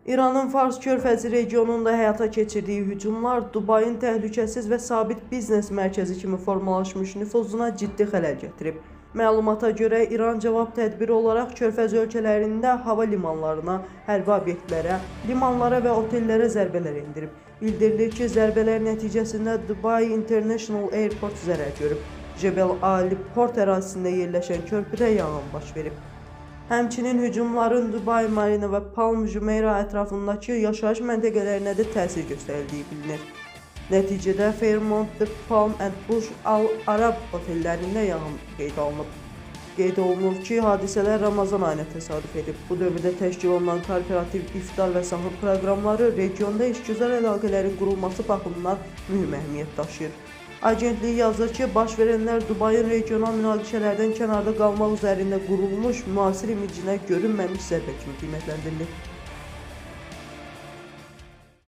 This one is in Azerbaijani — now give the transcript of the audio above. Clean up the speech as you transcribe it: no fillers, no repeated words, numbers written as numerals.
İranın Fars körfəzi regionunda həyata keçirdiyi hücumlar Dubayın təhlükəsiz və sabit biznes mərkəzi kimi formalaşmış nüfuzuna ciddi xələl gətirib. Məlumata görə İran cavab tədbiri olaraq körfəz ölkələrində hava limanlarına, hərbi obyektlərə, limanlara və otellərə zərbələr endirib. Bildirilir ki, zərbələr nəticəsində Dubai International Airport zərər görüb. Jebel Ali port ərazisində yerləşən körpüdə yanğın baş verib. Həmçinin hücumların Dubai Marina və Palm Jumeirah ətrafındakı yaşayış məntəqələrinə də təsir göstərildiyi bilinir. Nəticədə Fairmont, The Palm and Burj Al Arab otellərində yanğın qeyd alınıb. Qeyd olunur ki, hadisələr Ramazan ayına təsadüf edib. Bu dövrdə təşkil olunan korporativ iftar və sahur proqramları regionda işgüzar əlaqələrin qurulması baxımından mühüm əhəmiyyət daşıyır. Agentlik yazır ki, baş verənlər Dubayın regional münaqişələrdən kənarda qalmaq üzərində qurulmuş müasir imicinə görünməmiş zərbə kimi qiymətləndirilir.